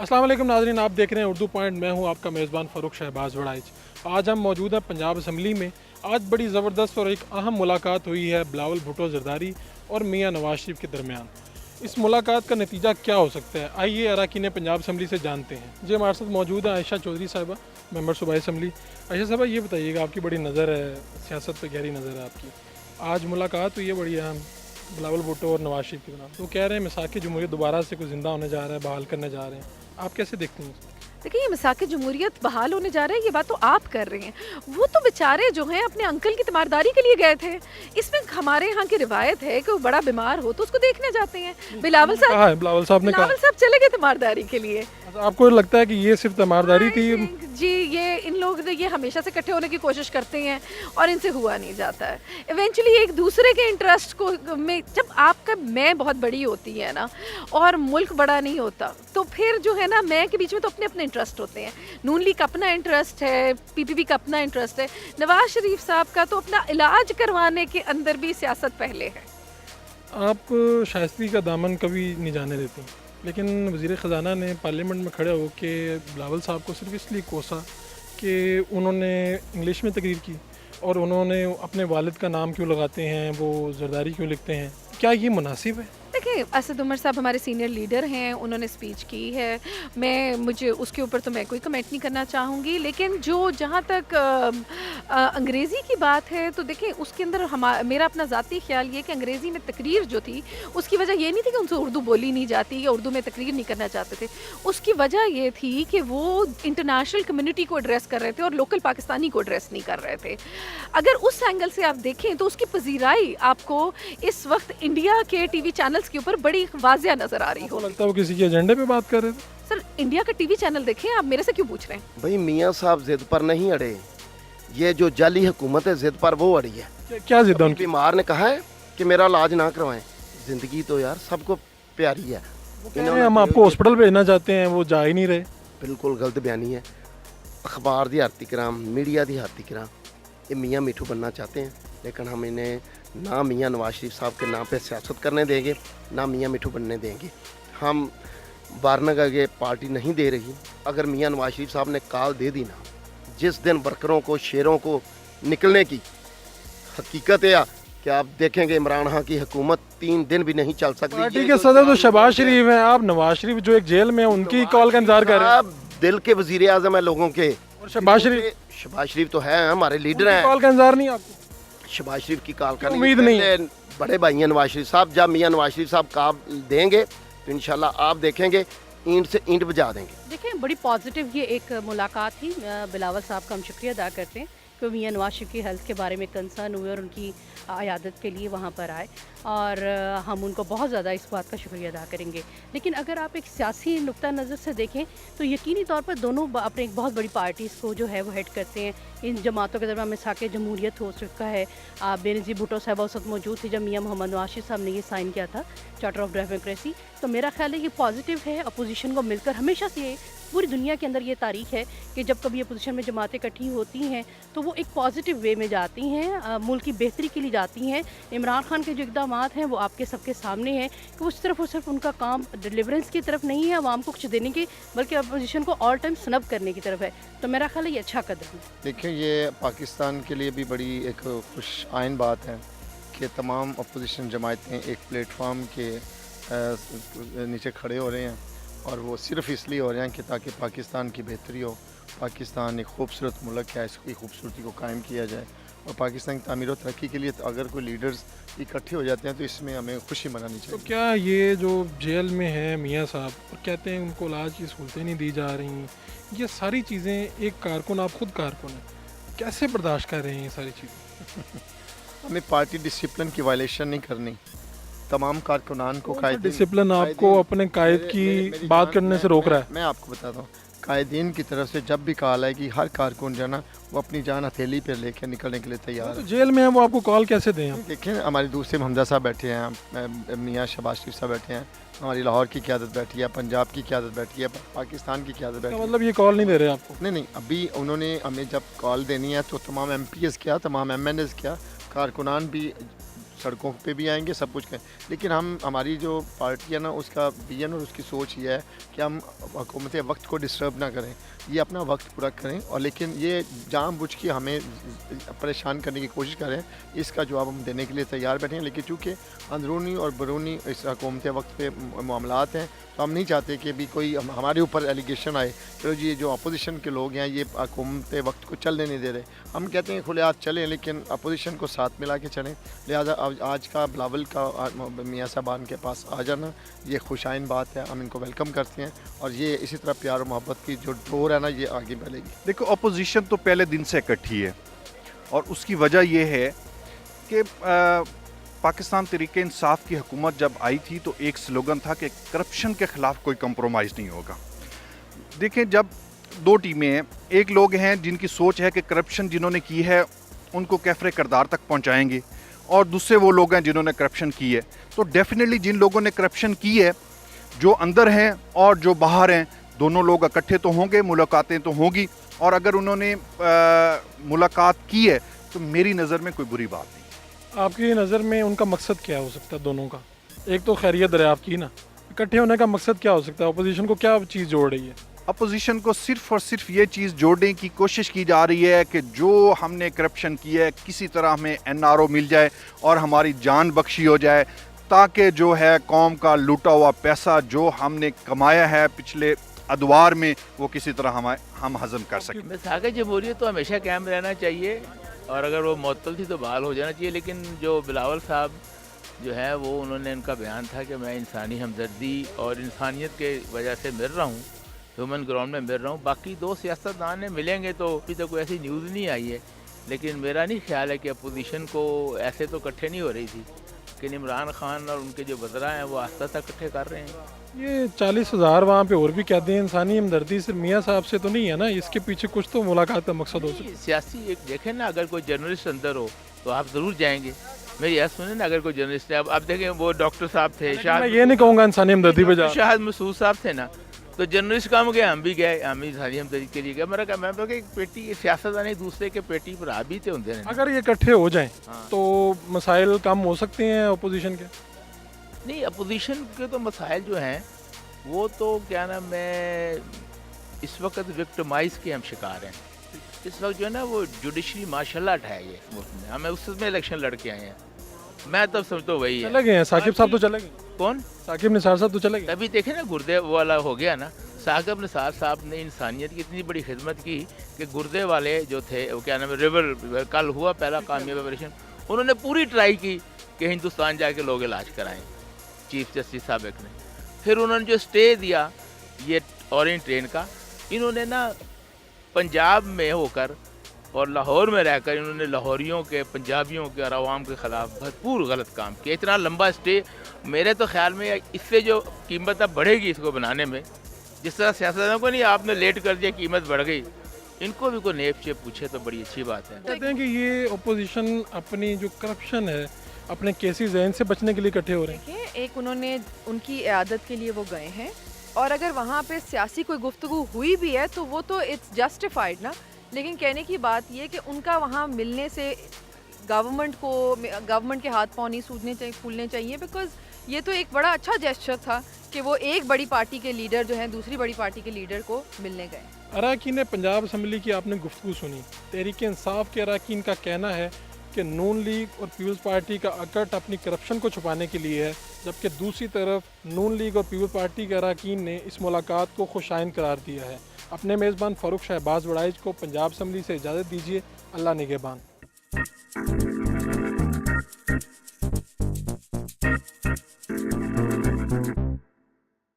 अस्सलाम वालेकुम नाज़रीन, आप देख रहे हैं उर्दू पॉइंट। मैं हूं आपका मेज़बान फ़ारूक शहबाज वड़ाइच। आज हम मौजूद हैं पंजाब असम्बली में। आज बड़ी ज़बरदस्त और एक अहम मुलाकात हुई है बिलावल भुट्टो ज़रदारी और मियां नवाज शरीफ के दरमियान। इस मुलाकात का नतीजा क्या हो सकता है, आइए अरकान पंजाब असम्बली से जानते हैं। जी हमारे साथ मौजूद है आयशा चौधरी साहिबा, मेंबर सूबाई असम्बली। आयशा साहिबा, ये बताइएगा, आपकी बड़ी नज़र है, सियासत पर गहरी नज़र है आपकी। आज मुलाकात हुई है बड़ी अहम बिलावल भुट्टो और नवाज शरीफ के दरमियान। तो कह रहे हैं मिसाक जमहूरियत दोबारा से कुछ ज़िंदा होने जा रहा है, बहाल करने जा रहे हैं। आप कैसे देखते हैं? देखिए, ये मिसाक जमहूरियत बहाल होने जा रहा है, ये बात तो आप कर रहे हैं। वो तो बेचारे जो हैं अपने अंकल की तीमारदारी के लिए गए थे। इसमें हमारे यहाँ की रिवायत है कि वो बड़ा बीमार हो तो उसको देखने जाते हैं। बिलावल साहब बिलावल साहब चले गए तीमारदारी के लिए। आपको लगता है कि ये सिर्फ तीमारदारी थी? जी, ये इन लोग ये हमेशा से इकट्ठे होने की कोशिश करते हैं और इनसे हुआ नहीं जाता है। इवेंचुअली एक दूसरे के इंटरेस्ट को में जब आपका मैं बहुत बड़ी होती है ना और मुल्क बड़ा नहीं होता, तो फिर जो है ना मैं के बीच में तो अपने अपने इंटरेस्ट होते हैं। नून लीग का अपना इंटरेस्ट है, पीपीपी का अपना इंटरेस्ट है, नवाज शरीफ साहब का तो अपना इलाज करवाने के अंदर भी सियासत पहले है। आप शाइस्ती का दामन कभी नहीं जाने देती, लेकिन वज़ीर ख़जाना ने पार्लियामेंट में खड़े होकर बिलावल साहब को सिर्फ इसलिए कोसा कि उन्होंने इंग्लिश में तकरीर की और उन्होंने अपने वालिद का नाम क्यों लगाते हैं, वो ज़रदारी क्यों लिखते हैं। क्या ये मुनासिब है? देखिए, असद उमर साहब हमारे सीनियर लीडर हैं, उन्होंने स्पीच की है। मुझे उसके ऊपर तो मैं कोई कमेंट नहीं करना चाहूँगी, लेकिन जहाँ तक अंग्रेज़ी की बात है तो देखिए उसके अंदर मेरा अपना ज़ाती ख्याल ये कि अंग्रेज़ी में तकरीर जो थी उसकी वजह ये नहीं थी कि उनसे उर्दू बोली नहीं जाती या उर्दू में तकरीर नहीं करना चाहते थे। उसकी वजह ये थी कि वो इंटरनेशनल कम्युनिटी को एड्रेस कर रहे थे और लोकल पाकिस्तानी को एड्रेस नहीं कर रहे थे। अगर उस एंगल से आप देखें तो उसकी पजीराई आपको इस वक्त इंडिया के टीवी चैनल्स के ऊपर बड़ी वाजिया नजर आ रही हो। लगता है वो किसी के एजेंडे पे बात कर रहे थे। सर, इंडिया का टीवी चैनल देखें, आप मेरे से क्यों पूछ रहे हैं? भाई मियाँ साहब जिद पर नहीं अड़े, ये जो जाली हुकूमत है जिद पर वो अड़ी है। क्या जिद है उनकी? बीमार ने कहा है कि मेरा इलाज ना करवाएं। जिंदगी तो यार सबको प्यारी है। हम आपको हॉस्पिटल भेजना चाहते हैं, वो जा ही नहीं रहे। बिल्कुल गलत बयानी है। अखबार दी हारती कराम, मीडिया दी हारती कराम, ये मियाँ मिठू बनना चाहते हैं, लेकिन हम इन्हें ना मियाँ नवाज शरीफ साहब के नाम पे सियासत करने देंगे, ना मियाँ मिठू बनने देंगे। हम वारनगा ये पार्टी नहीं दे रही। अगर मियाँ नवाज शरीफ साहब ने कॉल दे दी ना, जिस दिन वर्करों को, शेरों को निकलने की हकीकत है कि आप देखेंगे इमरान खान की हुकूमत 3 दिन भी नहीं चल सकती। पार्टी के सदर तो शहबाज शरीफ हैं। आप नवाज शरीफ जो एक जेल में है उनकी कॉल का इंतजार कर रहे हैं। आप दिल के वजीर आजम है लोगों के। और शहबाज शरीफ तो है, हमारे लीडर हैं। कॉल का इंतजार नहीं आपको? शहबाज शरीफ की कॉल का उम्मीद नहीं है। बड़े भाई हैं नवाज शरीफ साहब, जब मियाँ नवाज शरीफ साहब कॉल देंगे तो इंशाल्लाह आप देखेंगे ईंट से ईंट बजा देंगे। देखिए, बड़ी पॉजिटिव ये एक मुलाकात थी। बिलावल साहब का हम शुक्रिया अदा करते हैं कि मियाँ नवाज शरीफ की हेल्थ के बारे में कंसर्न हुए और उनकी आयादत के लिए वहाँ पर आए, और हम उनको बहुत ज़्यादा इस बात का शुक्रिया अदा करेंगे। लेकिन अगर आप एक सियासी नुक्ता नज़र से देखें तो यकीनी तौर पर दोनों अपने एक बहुत बड़ी पार्टीज़ को जो है वो हेड करते हैं। इन जमातों के दरमियान मिसाक जमहूरियत हो चुका है। बेनज़ीर भुट्टो साहब उस वक्त मौजूद थी जब मियाँ मोहम्मद नवाज शरीफ साहब ने ये साइन किया था चार्टर ऑफ डेमोक्रेसी। तो मेरा ख्याल है ये पॉजिटिव है। अपोजिशन को मिलकर हमेशा से पूरी दुनिया के अंदर ये तारीख है कि जब कभी अपोजिशन में जमातें इकट्ठी होती हैं तो वो एक पॉजिटिव वे में जाती हैं, मुल्क की बेहतरी के लिए जाती हैं। इमरान खान के जो इक़दाम हैं वो आपके सबके सामने हैं कि उस तरफ और सिर्फ उनका काम डिलीवरेंस की तरफ नहीं है, आवाम को कुछ देने की, बल्कि अपोजिशन को ऑल टाइम स्नब करने की तरफ है। तो मेरा ख्याल है ये अच्छा कदम है। देखिए, ये पाकिस्तान के लिए भी बड़ी एक खुश आइन बात है कि तमाम अपोजिशन जमातें एक प्लेटफार्म के नीचे खड़े हो रहे हैं, और वो सिर्फ इसलिए हो रहे हैं कि ताकि पाकिस्तान की बेहतरी हो। पाकिस्तान एक खूबसूरत मुल्क है, इसकी खूबसूरती को कायम किया जाए, और पाकिस्तान की तामीर और तरक्की के लिए तो अगर कोई लीडर्स इकट्ठे हो जाते हैं तो इसमें हमें खुशी मनानी चाहिए। तो क्या ये जो जेल में है मियाँ साहब और कहते हैं उनको इलाज की सहूलतें नहीं दी जा रही, ये सारी चीज़ें एक कारकुन, आप खुद कारकुन हैं, कैसे बर्दाश्त कर रहे हैं ये सारी चीज़ें? हमें पार्टी डिसिप्लिन की वायलेशन नहीं करनी। तमाम कारकुनान को डिसिप्लिन आपको अपने कायद की बात करने से रोक रहा है। मैं आपको बताता हूँ, कायदीन की तरफ से जब भी कॉल आएगी हर कारकुन जो है ना वो अपनी जान हथेली पर लेकर निकलने के लिए तैयार तो है। जेल में है, वो आपको कॉल कैसे दें? देखें, हमारे दूसरे हमजा साहब बैठे हैं, मियाँ शहबाज शरीफ साहब बैठे हैं, हमारी लाहौर की क़यादत बैठी है, पंजाब की क़यादत बैठी है, पाकिस्तान की क़यादत बैठी है। मतलब ये कॉल नहीं दे रहे आपको? नहीं, अभी उन्होंने हमें जब कॉल देनी है तो तमाम MPs क्या, तमाम MNAs क्या, कारकुनान भी सड़कों पे भी आएंगे, सब कुछ करें, लेकिन हमारी जो पार्टी है ना उसका विजन और उसकी सोच ये है कि हम हुकूमत वक्त को डिस्टर्ब ना करें, ये अपना वक्त पूरा करें, और लेकिन ये जानबूझ के हमें परेशान करने की कोशिश करें, इसका जवाब हम देने के लिए तैयार बैठे हैं। लेकिन चूँकि अंदरूनी और बैरूनी इस हुकूमत वक्त पे मामलात हैं, तो हम नहीं चाहते कि भी कोई हमारे ऊपर एलिगेशन आए चलो जी ये जो अपोजिशन के लोग हैं ये हुकूमत वक्त को चलने नहीं दे रहे। हम कहते हैं खुले हाथ चलें, लेकिन अपोजिशन को साथ मिला के चलें। लिहाजा आज का बिलावल का मियाँ साहबान के पास आ जाना ये खुशाइन बात है, हम इनको वेलकम करते हैं, और ये इसी तरह प्यार और मोहब्बत की जो डोर है ना ये आगे बढ़ेगी। देखो अपोजिशन तो पहले दिन से इकट्ठी है, और उसकी वजह यह है कि पाकिस्तान तहरीक इंसाफ की हुकूमत जब आई थी तो एक स्लोगन था कि करप्शन के ख़िलाफ़ कोई कंप्रोमाइज़ नहीं होगा। देखें जब दो टीमें हैं, एक लोग हैं जिनकी सोच है कि करप्शन जिन्होंने की है उनको कैफरे करदार तक पहुंचाएंगे, और दूसरे वो लोग हैं जिन्होंने करप्शन की है। तो डेफिनेटली जिन लोगों ने करप्शन की है, जो अंदर हैं और जो बाहर हैं, दोनों लोग इकट्ठे तो होंगे, मुलाकातें तो होंगी, और अगर उन्होंने मुलाकात की है तो मेरी नज़र में कोई बुरी बात नहीं। आपकी नज़र में उनका मकसद क्या हो सकता है दोनों का? एक तो खैरियत दरियाफ्त की ना, इकट्ठे होने का मकसद क्या हो सकता है? अपोजिशन को क्या चीज़ जोड़ रही है? अपोजिशन को सिर्फ और सिर्फ ये चीज़ जोड़ने की कोशिश की जा रही है कि जो हमने करप्शन की है किसी तरह हमें NRO मिल जाए और हमारी जान बख्शी हो जाए, ताकि जो है कौम का लूटा हुआ पैसा जो हमने कमाया है पिछले अदवार में वो किसी तरह हम हज़म कर सकें। मिसाक़ जमहूरियत तो हमेशा कायम रहना चाहिए, और अगर वो मुअत्तल थी तो बहाल हो जाना चाहिए। लेकिन जो बिलावल साहब जो है वो उन्होंने उनका बयान था कि मैं इंसानी हमदर्दी और इंसानियत के वजह से मिल रहा हूँ, ह्यूमन ग्राउंड में मिल रहा हूँ। बाकी दो सियासतदान ने मिलेंगे तो अभी तक कोई ऐसी न्यूज़ नहीं आई है, लेकिन मेरा नहीं ख्याल है कि अपोजिशन को ऐसे तो इकट्ठे नहीं हो रही थी, लेकिन इमरान खान और उनके जो वज़रा हैं वो आस्ता आस्ता इकट्ठे कर रहे हैं। ये 40,000 वहाँ पे और भी कहते हैं, इंसानी हमदर्दी सिर्फ मियाँ साहब से तो नहीं है ना, इसके पीछे कुछ तो मुलाकात का मकसद हो सकता है। सियासी एक देखें ना, अगर कोई जर्नलिस्ट अंदर हो तो आप ज़रूर जाएंगे। मेरी यह सुने ना, अगर कोई जर्नलिस्ट है, अब देखें वो डॉक्टर साहब थे, मैं ये नहीं कहूँगा इंसानी हमदर्दी पे जा, शाहिद मसूद साहब थे ना, तो जर्नलिस्ट काम गए, हम भी गए, हम भी इंसानी हमदर्दी के लिए गए। मेरा कहा मैं कि पेटी सियासतदान एक दूसरे के पेटी पर आ भी थे होंगे। अगर ये इकट्ठे हो जाएं हाँ। तो मसाइल कम हो सकते हैं अपोजिशन के? नहीं, अपोजिशन के तो मसाइल जो हैं वो तो क्या नाम है, इस वक्त विक्टिमाइज के हम शिकार हैं। इस वक्त जो है ना वो जुडिशरी माशाल्लाह है ये मुल्क में, हमें उसमें इलेक्शन लड़के आए हैं। मैं तब समझता वही है। चले गए हैं साकिब साहब, तो चले गए। कौन? साकिब निसार साहब तो चले गए। तभी देखे ना गुर्दे वाला हो गया ना। साकिब निसार साहब ने इंसानियत की इतनी बड़ी खिदमत की कि गुर्दे वाले जो थे वो क्या नाम है, रिवर कल हुआ पहला कामयाब ऑपरेशन, उन्होंने पूरी ट्राई की कि हिंदुस्तान जाके लोग इलाज कराएं, चीफ जस्टिस साबिक ने। फिर उन्होंने जो स्टे दिया ये ऑरेंज ट्रेन का, इन्होंने ना पंजाब में होकर और लाहौर में रहकर इन्होंने लाहौरियों के, पंजाबियों के और आवाम के ख़िलाफ़ भरपूर गलत काम किया। इतना लंबा स्टे, मेरे तो ख्याल में इससे जो कीमत अब बढ़ेगी इसको बनाने में, जिस तरह सियासतदानों को नहीं आपने लेट कर दिया कीमत बढ़ गई, इनको भी कोई नेप से पूछे तो बड़ी अच्छी बात है। कहते हैं कि ये अपोजिशन अपनी जो करप्शन है, अपने केसेस हैं, इनसे बचने के लिए इकट्ठे हो रहे हैं। देखिए, एक उन्होंने उनकी इयादत के लिए वो गए हैं, और अगर वहाँ पे सियासी कोई गुफ्तगू हुई भी है तो वो तो इट्स जस्टिफाइड ना। लेकिन कहने की बात ये कि उनका वहाँ मिलने से गवर्नमेंट के हाथ पाँव नहीं फूलने चाहिए, बिकॉज ये तो एक बड़ा अच्छा जेस्चर था कि वो एक बड़ी पार्टी के लीडर जो हैं दूसरी बड़ी पार्टी के लीडर को मिलने गए। अरकान पंजाब असम्बली की आपने गुफ्तगू सुनी, तहरीक इंसाफ के अरकान का कहना है कि नून लीग और पीपल्स पार्टी का अकट अपनी करप्शन को छुपाने के लिए है, जबकि दूसरी तरफ नून लीग और पीपल्स पार्टी के अरकान ने इस मुलाकात को खुशाइन करार दिया है। अपने मेज़बान फ़ारूक शहबाज वड़ाइच को पंजाब असम्बली से इजाज़त दीजिए। अल्लाह निगहबान।